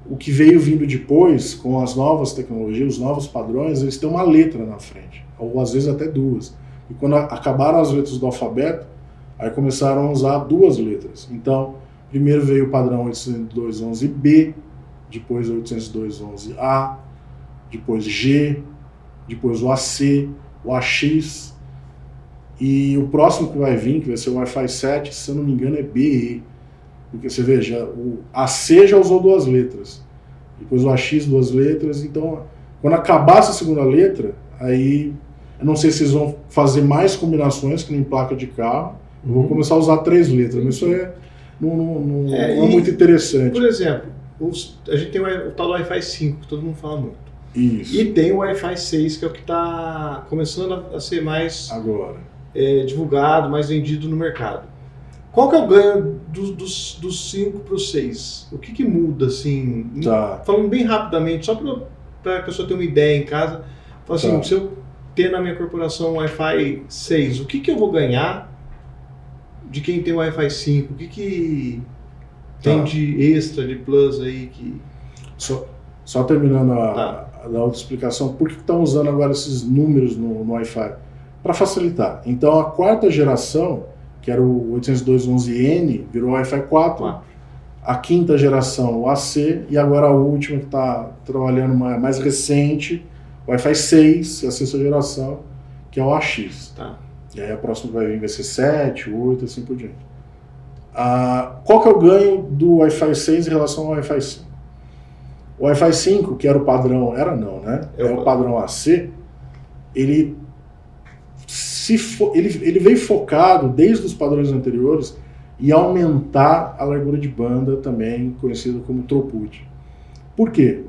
o que veio vindo depois, com as novas tecnologias, os novos padrões, eles têm uma letra na frente, ou às vezes até duas. E quando acabaram as letras do alfabeto, aí começaram a usar duas letras. Então, primeiro veio o padrão 802.11b, depois 802.11a, depois G, depois o AC, o AX, e o próximo que vai vir, que vai ser o Wi-Fi 7, se eu não me engano é BE. Porque você veja, o AC já usou duas letras, depois o AX duas letras, então quando acabar essa segunda letra, aí eu não sei se eles vão fazer mais combinações que nem placa de carro, vou começar a usar 3 letras, mas isso não é muito interessante. Por exemplo, a gente tem o tal do Wi-Fi 5, que todo mundo fala muito. Isso. E tem o Wi-Fi 6, que é o que está começando a ser mais agora divulgado, mais vendido no mercado. Qual que é o ganho dos 5 para o 6? O que muda, assim? Tá. Falando bem rapidamente, só para a pessoa ter uma ideia em casa. Fala assim, Tá. se eu ter na minha corporação um Wi-Fi 6, o que eu vou ganhar de quem tem o Wi-Fi 5? O que tem de extra, de plus aí? Só terminando a outra explicação, por que estão usando agora esses números no Wi-Fi? Para facilitar. Então, a quarta geração, que era o 802.11n, virou Wi-Fi 4. A quinta geração, o AC, e agora a última, que está trabalhando mais recente, o Wi-Fi 6, a sexta geração, que é o AX. Tá. E aí a próxima que vai vir vai ser 7, 8, assim por diante. Qual que é o ganho do Wi-Fi 6 em relação ao Wi-Fi 5? O Wi-Fi 5, que era o padrão, é o padrão AC, ele veio focado, desde os padrões anteriores, em aumentar a largura de banda, também conhecido como throughput. Por quê?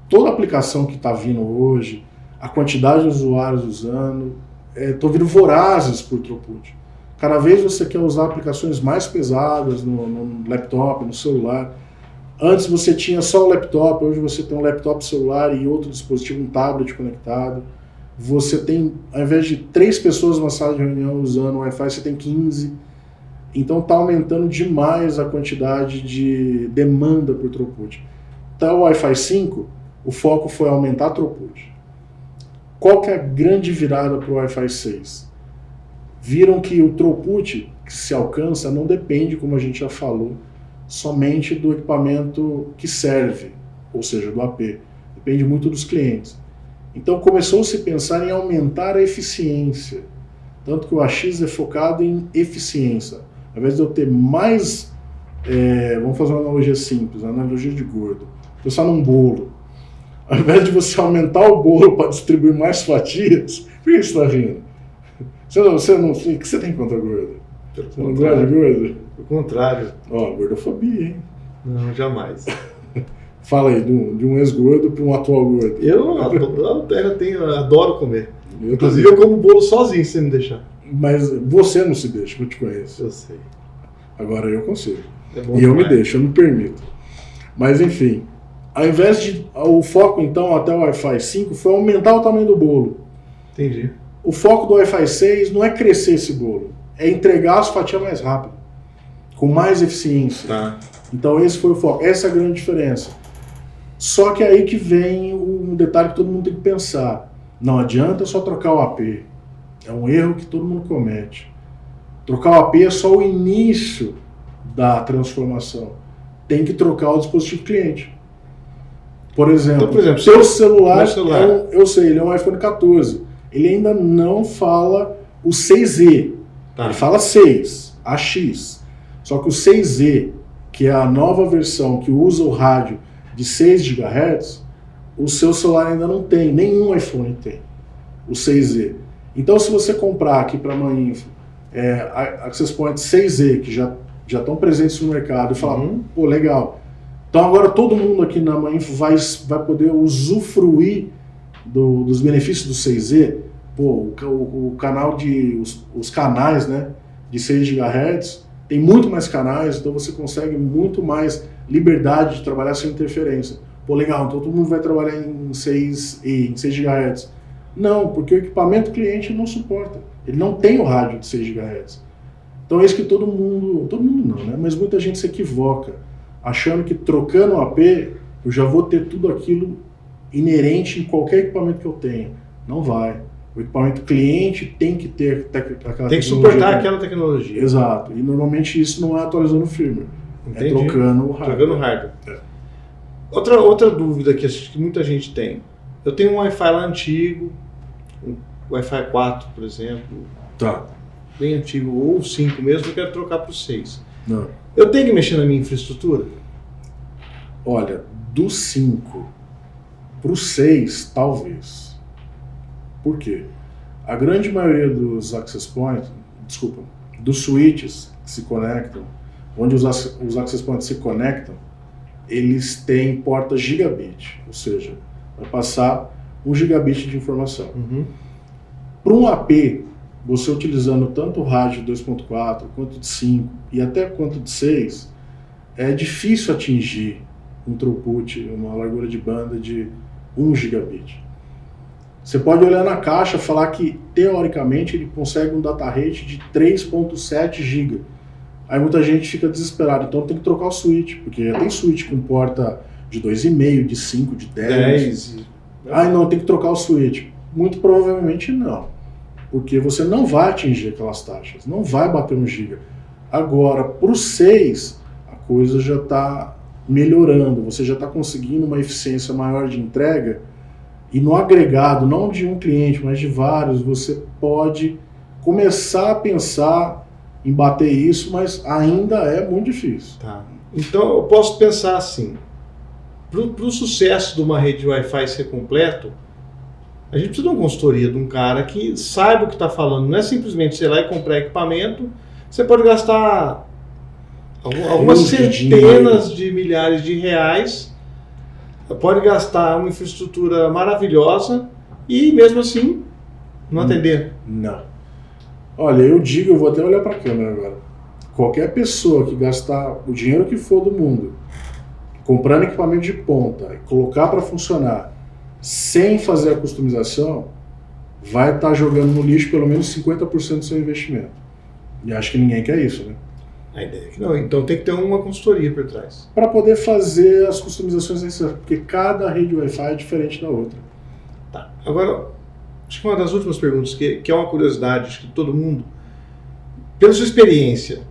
Toda aplicação que está vindo hoje, a quantidade de usuários usando, estão vindo vorazes por throughput. Cada vez você quer usar aplicações mais pesadas no laptop, no celular. Antes você tinha só o laptop, hoje você tem um laptop celular e outro dispositivo, um tablet conectado. Você tem, ao invés de 3 pessoas numa sala de reunião usando o Wi-Fi, você tem 15. Então está aumentando demais a quantidade de demanda por throughput. Então o Wi-Fi 5, o foco foi aumentar throughput. Qual que é a grande virada para o Wi-Fi 6? Viram que o throughput que se alcança não depende, como a gente já falou, somente do equipamento que serve, ou seja, do AP. Depende muito dos clientes. Então começou-se a pensar em aumentar a eficiência. Tanto que o AX é focado em eficiência. Ao invés de eu ter mais, vamos fazer uma analogia simples, uma analogia de gordo. Pensar num bolo. Ao invés de você aumentar o bolo para distribuir mais fatias, por que você está rindo? O que você tem contra gordo? Você não gosta de gordo? Pelo contrário. Gordofobia, hein? Não, jamais. Fala aí, de um ex-gordo para um atual gordo. Eu adoro comer. Inclusive eu como bolo sozinho, se você me deixar. Mas você não se deixa, que eu te conheço. Eu sei. Agora eu consigo. E eu me deixo, eu me permito. Mas enfim, ao invés de... O foco então até o Wi-Fi 5 foi aumentar o tamanho do bolo. Entendi. O foco do Wi-Fi 6 não é crescer esse bolo, é entregar as fatias mais rápido, com mais eficiência. Tá. Então esse foi o foco, essa é a grande diferença. Só que aí que vem um detalhe que todo mundo tem que pensar. Não adianta só trocar o AP. É um erro que todo mundo comete. Trocar o AP é só o início da transformação. Tem que trocar o dispositivo cliente. Por exemplo, seu celular, eu sei, ele é um iPhone 14. Ele ainda não fala o 6E. Tá. Ele fala 6, AX. Só que o 6E, que é a nova versão que usa o rádio de 6 GHz, o seu celular ainda não tem, nenhum iPhone tem o 6E. Então se você comprar aqui para a Maninfo Access Point 6E, que já estão presentes no mercado, e falar, pô, legal. Então agora todo mundo aqui na Maninfo vai poder usufruir dos benefícios do 6E. Pô, o canal os canais, né, de 6 GHz, tem muito mais canais, então você consegue muito mais liberdade de trabalhar sem interferência. Pô, legal, então todo mundo vai trabalhar em 6 GHz. Não, porque o equipamento cliente não suporta. Ele não tem o rádio de 6 GHz. Então é isso que todo mundo não, né? Mas muita gente se equivoca, achando que trocando o AP, eu já vou ter tudo aquilo inerente em qualquer equipamento que eu tenha. Não vai. O equipamento cliente tem que ter aquela tecnologia. Tem que suportar aquela tecnologia. Exato. E normalmente isso não é atualizando o firmware. Entendi. É trocando o hardware. Trocando o hardware. É. Outra dúvida que acho que muita gente tem. Eu tenho um Wi-Fi lá antigo, um Wi-Fi 4, por exemplo. Tá. Bem antigo, ou 5 mesmo, eu quero trocar para o 6. Não. Eu tenho que mexer na minha infraestrutura? Olha, do 5 para o 6, talvez. Por quê? A grande maioria dos access points, dos switches que se conectam, onde os access points se conectam, eles têm porta gigabit, ou seja, vai passar 1 gigabit de informação. Uhum. Para um AP, você utilizando tanto o rádio 2.4 quanto de 5 e até quanto de 6, é difícil atingir um throughput, uma largura de banda de 1 gigabit. Você pode olhar na caixa e falar que, teoricamente, ele consegue um data rate de 3.7 GB. Aí muita gente fica desesperada, então tem que trocar o switch, porque já tem switch com porta de 2,5, de 5, de 10. Aí não, tem que trocar o switch. Muito provavelmente não, porque você não vai atingir aquelas taxas, não vai bater 1 GB. Agora, para o 6, a coisa já está melhorando, você já está conseguindo uma eficiência maior de entrega, e no agregado, não de um cliente, mas de vários, você pode começar a pensar em bater isso, mas ainda é muito difícil. Tá. Então eu posso pensar assim, para o sucesso de uma rede Wi-Fi ser completo, a gente precisa de uma consultoria de um cara que saiba o que está falando, não é simplesmente você ir lá e comprar equipamento, você pode gastar algumas centenas de milhares de reais, pode gastar uma infraestrutura maravilhosa e mesmo assim não atender. Não. Olha, eu vou até olhar para a câmera agora. Qualquer pessoa que gastar o dinheiro que for do mundo, comprando equipamento de ponta e colocar para funcionar sem fazer a customização, vai estar jogando no lixo pelo menos 50% do seu investimento. E acho que ninguém quer isso, né? A ideia é que não, então tem que ter uma consultoria por trás. Para poder fazer as customizações necessárias, porque cada rede Wi-Fi é diferente da outra. Tá. Agora, acho que uma das últimas perguntas, que é uma curiosidade, acho que todo mundo, pela sua experiência,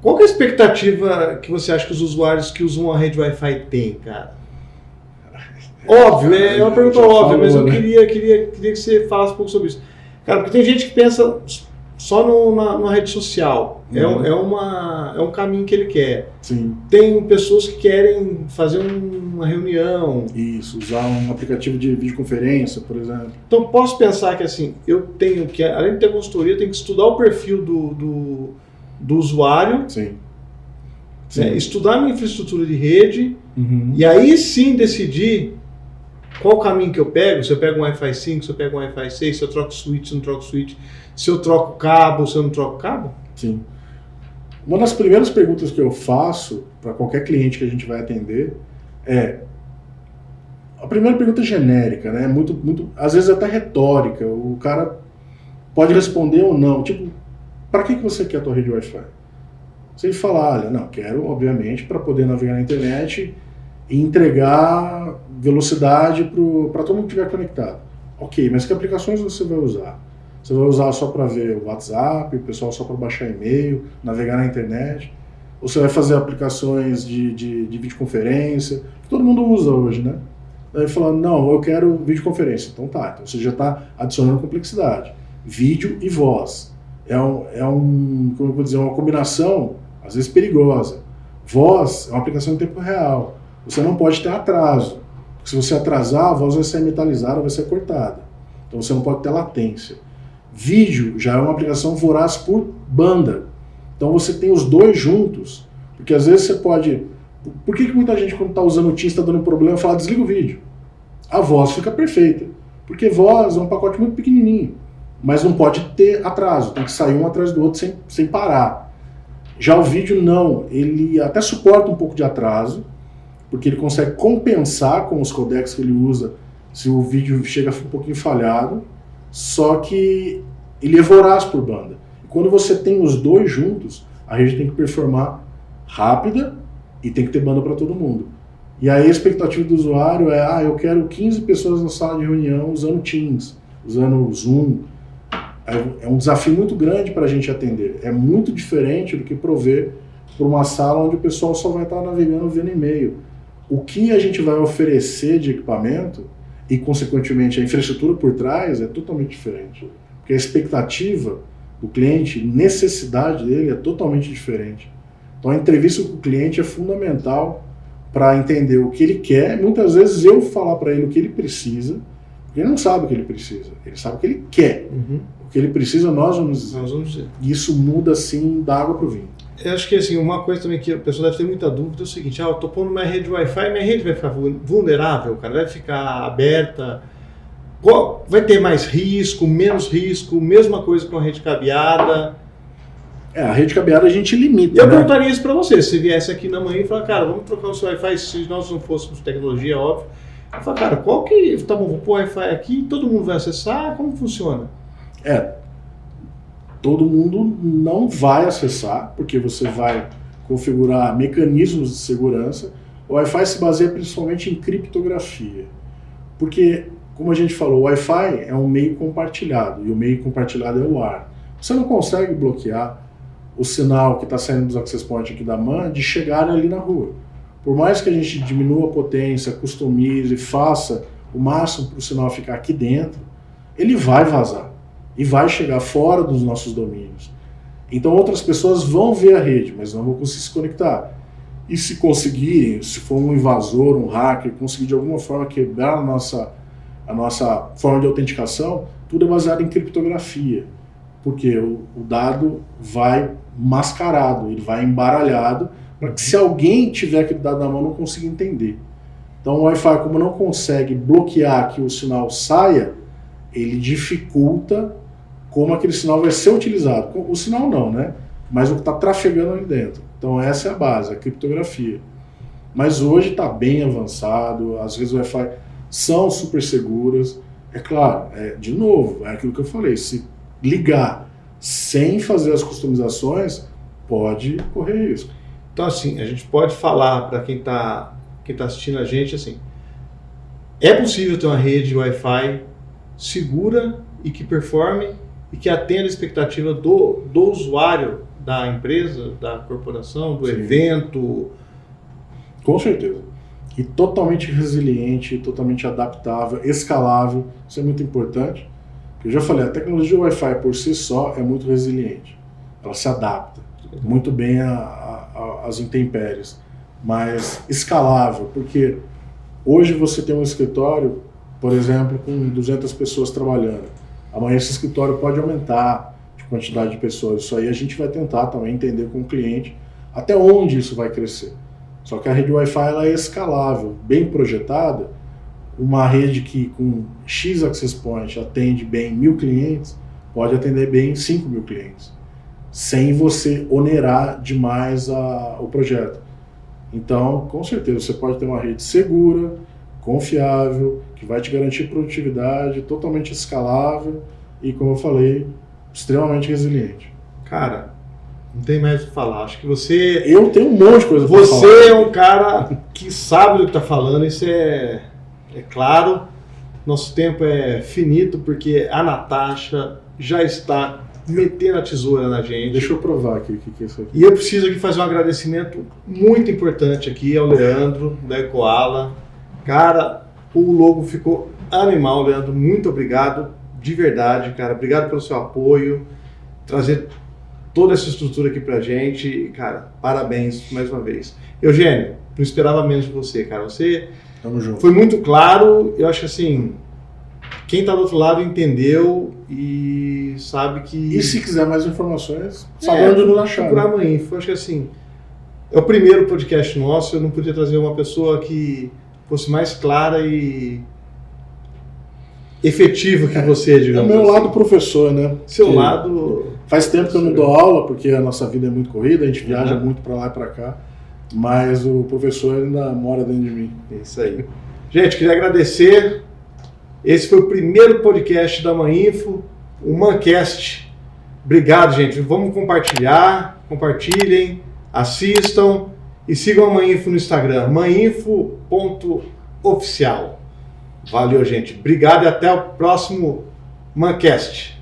qual que é a expectativa que você acha que os usuários que usam a rede Wi-Fi têm, cara? Óbvio, é uma pergunta óbvia, mas eu queria que você falasse um pouco sobre isso. Cara, porque tem gente que pensa só na rede social. É um caminho que ele quer. Sim. Tem pessoas que querem fazer uma reunião. Isso, usar um aplicativo de videoconferência, por exemplo. Então posso pensar que assim, eu tenho que, além de ter consultoria, eu tenho que estudar o perfil do usuário. Sim. Né, estudar a minha infraestrutura de rede. E aí sim decidir qual caminho que eu pego, se eu pego um Wi-Fi 5, se eu pego um Wi-Fi 6, se eu troco switch, se eu não troco switch, se eu troco cabo, se eu não troco cabo? Sim. Uma das primeiras perguntas que eu faço para qualquer cliente que a gente vai atender é... A primeira pergunta é genérica, né? Muito, às vezes até retórica. O cara pode responder ou não. Tipo, para que você quer a tua rede Wi-Fi? Se ele falar, olha, não, quero, obviamente, para poder navegar na internet e entregar velocidade para todo mundo que estiver conectado. Ok, mas que aplicações você vai usar? Você vai usar só para ver o WhatsApp, o pessoal só para baixar e-mail, navegar na internet? Ou você vai fazer aplicações de videoconferência, que todo mundo usa hoje, né? Aí falando, não, eu quero videoconferência. Então tá, então você já está adicionando complexidade. Vídeo e voz. Como eu vou dizer, uma combinação, às vezes perigosa. Voz é uma aplicação em tempo real. Você não pode ter atraso. Porque se você atrasar, a voz vai ser metalizada, vai ser cortada. Então você não pode ter latência. Vídeo já é uma aplicação voraz por banda. Então você tem os dois juntos. Porque às vezes você pode... Por que muita gente, quando está usando o Teams, está dando problema, fala desliga o vídeo? A voz fica perfeita. Porque voz é um pacote muito pequenininho. Mas não pode ter atraso. Tem que sair um atrás do outro sem parar. Já o vídeo não. Ele até suporta um pouco de atraso. porque ele consegue compensar com os codecs que ele usa se o vídeo chega um pouquinho falhado, só que ele é voraz por banda. E quando você tem os dois juntos, a rede tem que performar rápida e tem que ter banda para todo mundo. E aí a expectativa do usuário é, eu quero 15 pessoas na sala de reunião usando Teams, usando Zoom. É um desafio muito grande para a gente atender. É muito diferente do que prover para uma sala onde o pessoal só vai estar navegando vendo e-mail. O que a gente vai oferecer de equipamento e, consequentemente, a infraestrutura por trás é totalmente diferente. Porque a expectativa do cliente, necessidade dele é totalmente diferente. Então a entrevista com o cliente é fundamental para entender o que ele quer. Muitas vezes eu falar para ele o que ele precisa, porque ele não sabe o que ele precisa, ele sabe o que ele quer. O que ele precisa nós vamos dizer. E isso muda assim da água para o vinho. Eu acho que assim, uma coisa também que a pessoa deve ter muita dúvida é o seguinte, eu estou pondo uma rede Wi-Fi, minha rede vai ficar vulnerável, cara, vai ficar aberta, vai ter mais risco, menos risco, mesma coisa com a rede cabeada. A rede cabeada a gente limita. Eu perguntaria isso para você, se viesse aqui na manhã e falar, cara, vamos trocar o seu Wi-Fi, se nós não fôssemos tecnologia, óbvio. Eu falo, cara, tá bom, vou pôr Wi-Fi aqui, todo mundo vai acessar, como funciona? Todo mundo não vai acessar, porque você vai configurar mecanismos de segurança. O Wi-Fi se baseia principalmente em criptografia. Porque, como a gente falou, o Wi-Fi é um meio compartilhado, e o meio compartilhado é o ar. Você não consegue bloquear o sinal que está saindo dos access points aqui da MAN de chegar ali na rua. Por mais que a gente diminua a potência, customize, faça o máximo para o sinal ficar aqui dentro, ele vai vazar. E vai chegar fora dos nossos domínios. Então outras pessoas vão ver a rede, mas não vão conseguir se conectar. E se conseguirem, se for um invasor, um hacker, conseguir de alguma forma quebrar a nossa forma de autenticação, tudo é baseado em criptografia. Porque o dado vai mascarado, ele vai embaralhado, para que se alguém tiver aquele dado na mão não consiga entender. Então o Wi-Fi, como não consegue bloquear que o sinal saia, ele dificulta como aquele sinal vai ser utilizado. O sinal não, né? Mas o que está trafegando ali dentro. Então essa é a base, a criptografia. Mas hoje está bem avançado, as redes Wi-Fi são super seguras. É claro, de novo, é aquilo que eu falei, se ligar sem fazer as customizações, pode correr risco. Então assim, a gente pode falar para quem tá assistindo a gente, assim, é possível ter uma rede Wi-Fi segura e que performe e que atenda a expectativa do usuário, da empresa, da corporação, do evento. Com certeza. E totalmente resiliente, totalmente adaptável, escalável. Isso é muito importante. Eu já falei, a tecnologia Wi-Fi por si só é muito resiliente. Ela se adapta muito bem às intempéries. Mas escalável, porque hoje você tem um escritório, por exemplo, com 200 pessoas trabalhando. Amanhã esse escritório pode aumentar de quantidade de pessoas. Isso aí a gente vai tentar também entender com o cliente até onde isso vai crescer. Só que a rede Wi-Fi ela é escalável, bem projetada. Uma rede que com X access point atende bem 1.000 clientes, pode atender bem 5.000 clientes, sem você onerar demais o projeto. Então, com certeza, você pode ter uma rede segura, confiável, que vai te garantir produtividade, totalmente escalável e, como eu falei, extremamente resiliente. Cara, não tem mais o que falar. Acho que você... Eu tenho um monte de coisa para falar. Você é um cara que sabe do que está falando, isso é claro. Nosso tempo é finito porque a Natasha já está metendo a tesoura na gente. Deixa eu provar aqui o que é isso aqui. E eu preciso aqui fazer um agradecimento muito importante aqui ao Leandro, da Ecoala. Cara, o logo ficou animal, Leandro. Muito obrigado, de verdade, cara. Obrigado pelo seu apoio, trazer toda essa estrutura aqui pra gente. Cara, parabéns mais uma vez. Eugênio, não esperava menos de você, cara. Você Tamo junto. Foi muito claro. Eu acho que assim, quem tá do outro lado entendeu e sabe que... E se quiser mais informações, sabe onde nos achar. Procurar amanhã. Eu acho que assim, é o primeiro podcast nosso, eu não podia trazer uma pessoa que fosse mais clara e efetiva que você, digamos assim. É o meu assim. lado professor, né? Seu lado... Faz tempo que eu não dou aula, porque a nossa vida é muito corrida, a gente viaja muito para lá e para cá. mas o professor ainda mora dentro de mim. Isso aí. Gente, queria agradecer. Esse foi o primeiro podcast da Maninfo, o Mancast. Obrigado, gente. Vamos compartilhar, compartilhem, assistam e sigam a Maninfo no Instagram, maninfo.oficial. Valeu, gente. Obrigado e até o próximo Mancast.